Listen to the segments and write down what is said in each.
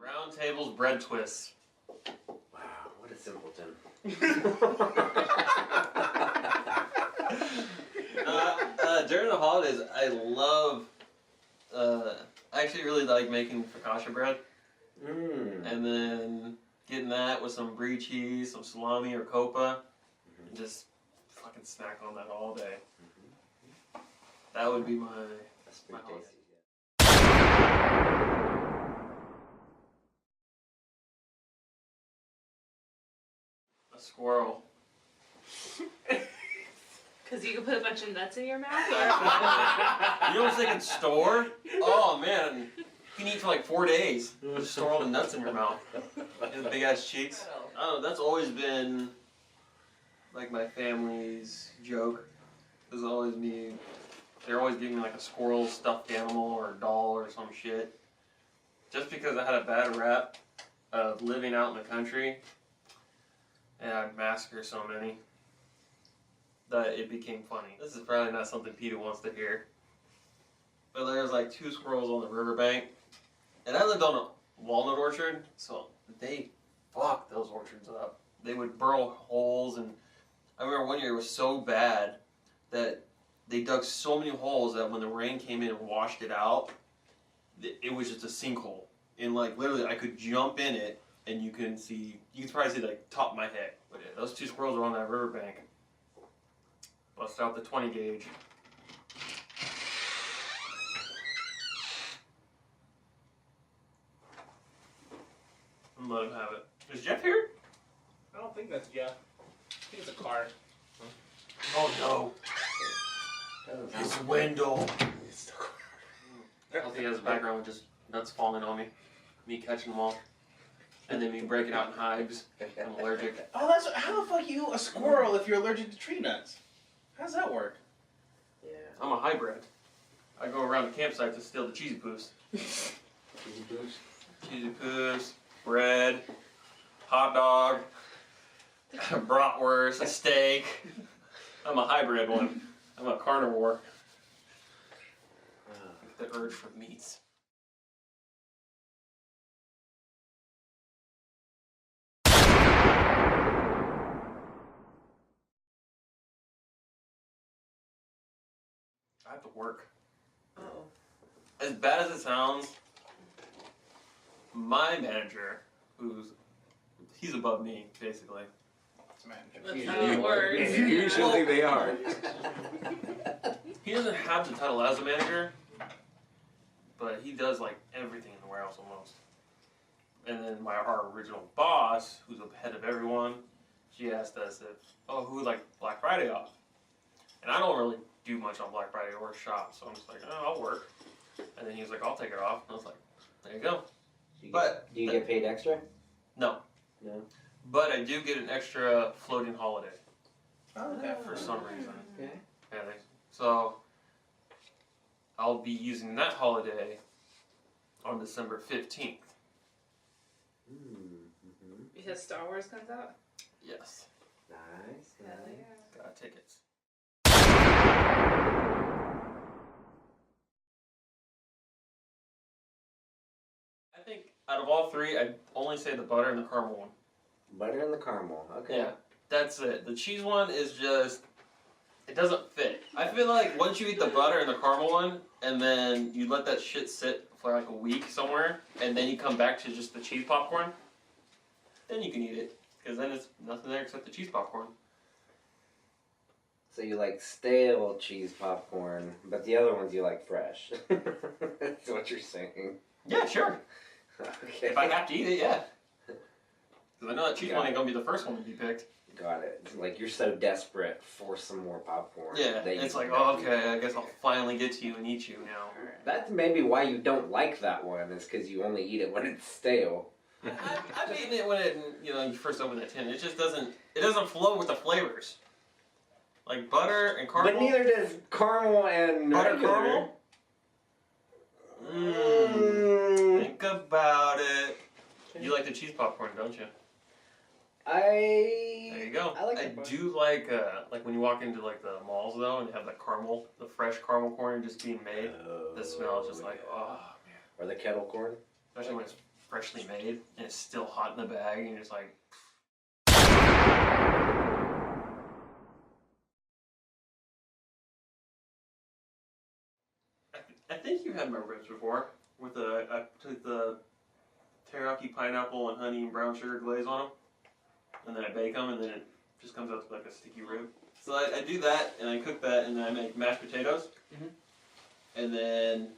Round tables, bread twists. Wow, what a simpleton. During the holidays, I love, I actually really like making focaccia bread. And then getting that with some brie cheese, some salami or copa, and just fucking snack on that all day. That would be my... That's pretty tasty. A squirrel. Because you can put a bunch of nuts in your mouth? You know what they can store? Oh man, you can eat for like 4 days. Just store all the nuts in your mouth. And the big ass cheeks. I don't know, that's always been like my family's joke. There's always me, they're always giving me like a squirrel stuffed animal or a doll or some shit. Just because I had a bad rap of living out in the country and I'd massacre so many that it became funny. This is probably not something Peter wants to hear. But there was like 2 squirrels on the riverbank. And I lived on a walnut orchard, so they fucked those orchards up. They would burrow holes, and I remember one year it was so bad that they dug so many holes that when the rain came in and washed it out, it was just a sinkhole. And like literally I could jump in it and you can probably see like top of my head. But yeah, those 2 squirrels were on that riverbank. Bust out the 20 gauge. And let him have it. Is Jeff here? I don't think that's Jeff. I think it's a car. Oh no. It's Wendell. I don't think it has a background with just nuts falling on me. Me catching them all. And then me breaking out in hives. I'm allergic. Oh, that's how the fuck are you a squirrel if you're allergic to tree nuts? How does that work? Yeah. I'm a hybrid. I go around the campsite to steal the cheesy poos. Cheesy boots? Cheesy poos, bread, hot dog, bratwurst, a steak. I'm a hybrid one. I'm a carnivore. The urge for meats. I have to work. Oh. As bad as it sounds, my manager, he's above me, basically. That's how it works. Usually they are. He doesn't have the title as a manager, but he does like everything in the warehouse almost. And then our original boss, who's the head of everyone, she asked us who would like Black Friday off? And I don't really do much on Black Friday or shop, so I'm just like, oh, I'll work. And then he was like, I'll take it off. And I was like, there you go. Do you get paid extra? No. No. But I do get an extra floating holiday. Oh, okay. For some reason. Okay. Yeah, so I'll be using that holiday on December 15th. Because Star Wars comes out? Yes. Nice. Hell yeah. Got tickets. I think out of all 3, I'd only say the butter and the caramel one. Butter and the caramel. Okay. Yeah, that's it. The cheese one is just, it doesn't fit. I feel like once you eat the butter and the caramel one, and then you let that shit sit for like a week somewhere, and then you come back to just the cheese popcorn, then you can eat it. Because then it's nothing there except the cheese popcorn. So you like stale cheese popcorn, but the other ones you like fresh. That's what you're saying. Yeah, sure. Okay. If I have to eat it, yeah. Because I know that cheese one ain't going to be the first one to be picked. Got it. It's like you're so desperate for some more popcorn. Yeah, it's like, oh, okay, I guess I'll finally get to you and eat you now. That's maybe why you don't like that one, is because you only eat it when it's stale. I've eaten it when you first open that tin. It just doesn't flow with the flavors. Like butter and caramel. But neither does caramel and butter regular. caramel. Think about it. You like the cheese popcorn, don't you? There you go. I like I it. do like when you walk into like the malls though, and you have that caramel, the fresh caramel corn just being made. The smell is just like, oh man. Or the kettle corn. Especially when it's freshly made and it's still hot in the bag, and you're just like. I think you had my ribs before with I took the teriyaki pineapple and honey and brown sugar glaze on them, and then I bake them, and then it just comes out like a sticky rib. So I do that, and I cook that, and then I make mashed potatoes, and then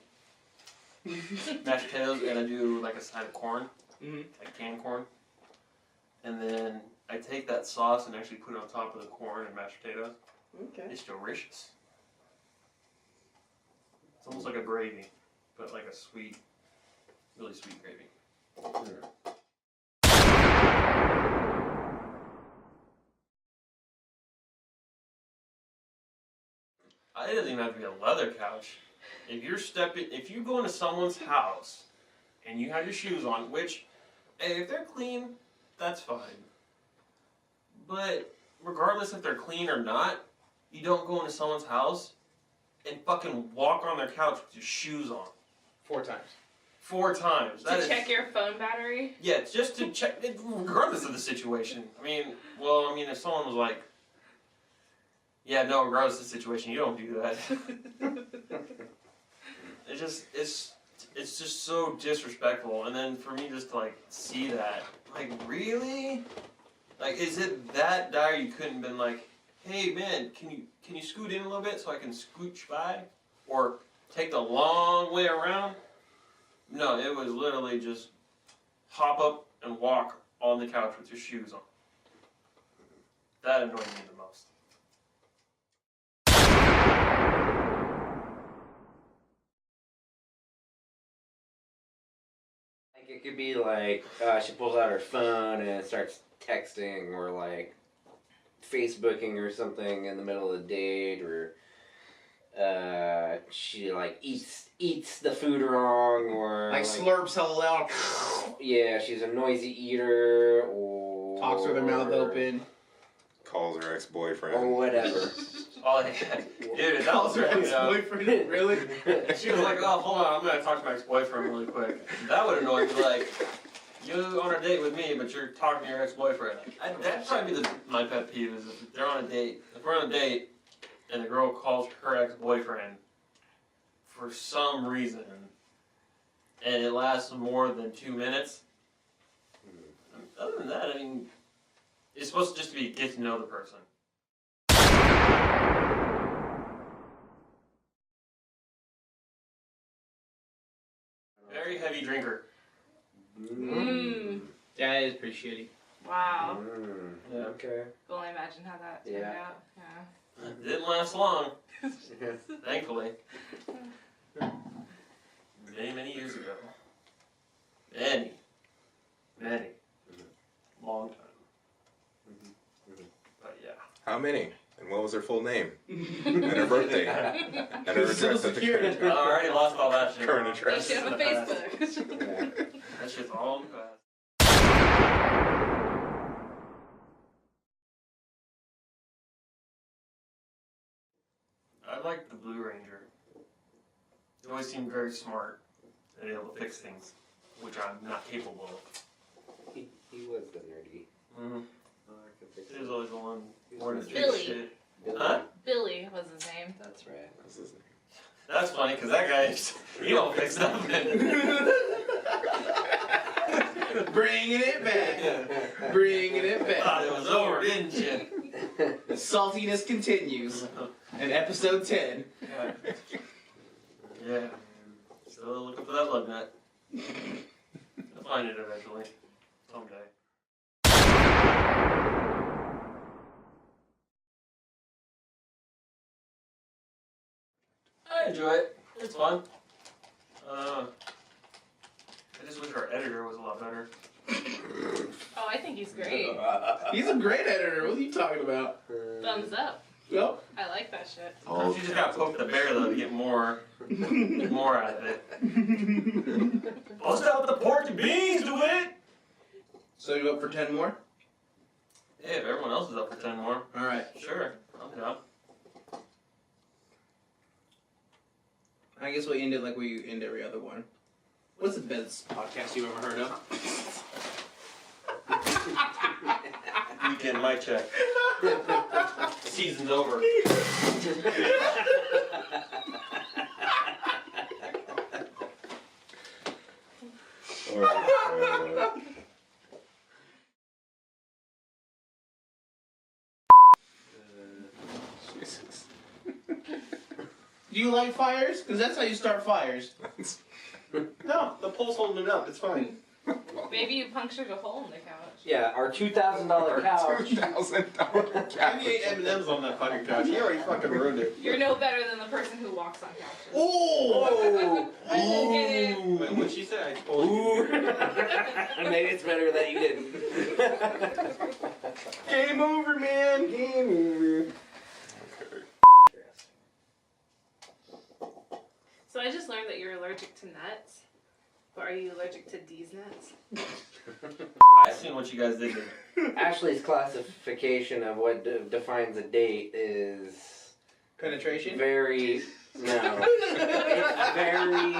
mashed potatoes, and I do like a side of corn, like canned corn, and then I take that sauce and actually put it on top of the corn and mashed potatoes. Okay. It's delicious. It's almost like a gravy, but like a sweet, really sweet gravy. It doesn't even have to be a leather couch. If you go into someone's house and you have your shoes on, which, hey, if they're clean, that's fine. But regardless if they're clean or not, you don't go into someone's house and fucking walk on their couch with your shoes on. 4 times. 4 times. To check your phone battery? Yeah, just to check, regardless of the situation. I mean, if someone was like, yeah, no, regardless of the situation, you don't do that. It's just so disrespectful. And then for me just to like see that, like really? Like, is it that dire you couldn't have been like, hey man, can you scoot in a little bit so I can scooch by? Or take the long way around? No, it was literally just hop up and walk on the couch with your shoes on. That annoyed me the most. Like it could be like she pulls out her phone and starts texting or like Facebooking or something in the middle of the date, or she like eats the food wrong, or Like slurps hella loud. yeah, she's a noisy eater, or Talks with her mouth open. Calls her ex-boyfriend. or whatever. Oh, yeah. Dude, that was Her right. ex-boyfriend, really? She was like, oh, hold on, I'm going to talk to my ex-boyfriend really quick. That would annoy me, like, you on a date with me, but you're talking to your ex-boyfriend. That'd probably be my pet peeve, is if they're on a date. If we're on a date, and the girl calls her ex-boyfriend for some reason, and it lasts more than 2 minutes. Other than that, I mean, it's supposed to just be get to know the person. Very heavy drinker. Yeah, it is pretty shitty. Wow. Yeah. Okay. Can only imagine how that turned Yeah. out. Yeah. It didn't last long, thankfully. Many, many years ago. Many. Long time. But yeah. How many? And what was her full name? And her birthday? And her Social address at the Security. I already lost all that shit. current You address. should have a Facebook. Yeah. That shit's all in the past. I like the Blue Ranger. He always seemed very smart and able to fix things, which I'm not capable of. He was the nerdy. Mm-hmm. Oh, I can fix He it. was always the one wanting to Billy. fix shit. Billy. Huh? Billy was his name. That's right. What's his name? That's funny, because that guy, he don't fix nothing. Bringing it back. Bringing it Thought back. it was over, didn't you? The saltiness continues. In episode 10. Yeah. Yeah. Still looking for that lug nut. I'll find it eventually. Someday. I enjoy it. It's fun. I just wish our editor was a lot better. Oh, I think he's great. He's a great editor. What are you talking about? Thumbs up. Well, I like that shit. Oh, You just gotta poke the bear though to get more out of it. Bust out the pork and beans to it! so you up for 10 more? Hey, if everyone else is up for 10 more, Alright. sure, I'm down. I guess we'll end it like we end every other one. What's the best podcast you've ever heard of. Weekend mic check. Season's over. Jesus. Do you like fires? Because that's how you start fires. No, the pole's holding it up. It's fine. Maybe you punctured a hole in the couch. Yeah, our $2,000 couch. $2,000 I ate M&M's on that fucking couch. He already fucking ruined it. You're no better than the person who walks on couches. Oh! Get it? Wait, what'd she say? I told you. Maybe it's better that you didn't. Game over, man. Game over. So I just learned that you're allergic to nuts. But are you allergic to D's nuts? I've seen what you guys did. Ashley's classification of what defines a date is Penetration? very. No. It's very.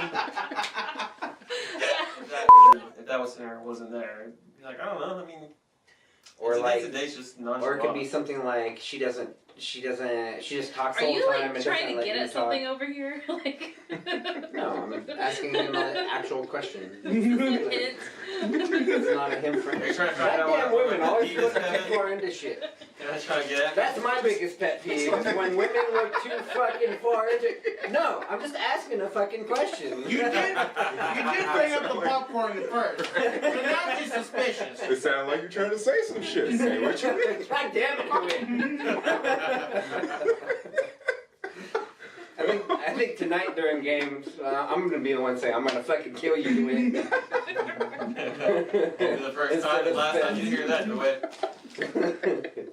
If that was there, wasn't there, I'd be like, I don't know. I mean, Or like. today's just Or nonchalant. it could be something like she just talks Are all you the time like and doesn't trying to let get you at something over here? Like No, I'm asking him an actual question. Hint. It's not a him friend. Are you trying to find out Goddamn what women the always penis look too is? far into shit. Can I try to get at? That's my biggest pet peeve. Is when women look too fucking far into. No, I'm just asking a fucking question. You did bring up the popcorn at first. But now she's suspicious. It sounded like you're trying to say some shit. Say what you mean. God damn it, I think tonight during games, I'm gonna be the one saying I'm gonna fucking kill you, DeWitt. Maybe the first time and last time you hear that, DeWitt.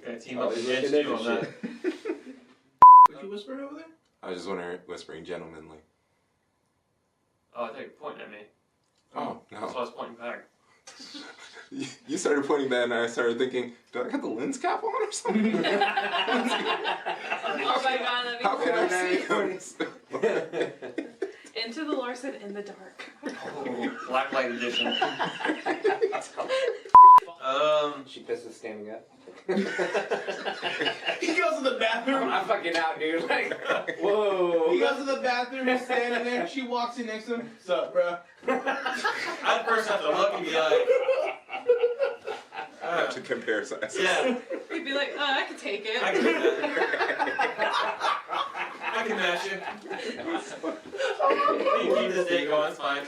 Gonna team up against you on that. What you whispering over there? I was just whispering gentlemanly. Oh, I thought you were pointing at me. Oh, That's why no. I was pointing back. You started pointing that and I started thinking, do I got the lens cap on or something? Oh my god, that'd be How can I cool. see him? Into the Larsen in the dark. Oh, black light edition. She pisses standing up. He goes to the bathroom. I'm fucking out, dude. Like, whoa. He goes to the bathroom, he's standing there, she walks in next to him. What's up, bro? I'd first have to look and be like, To compare sizes. yeah, He'd be like, I could take it. I can do that. I can match it. You can keep this date going, it's fine.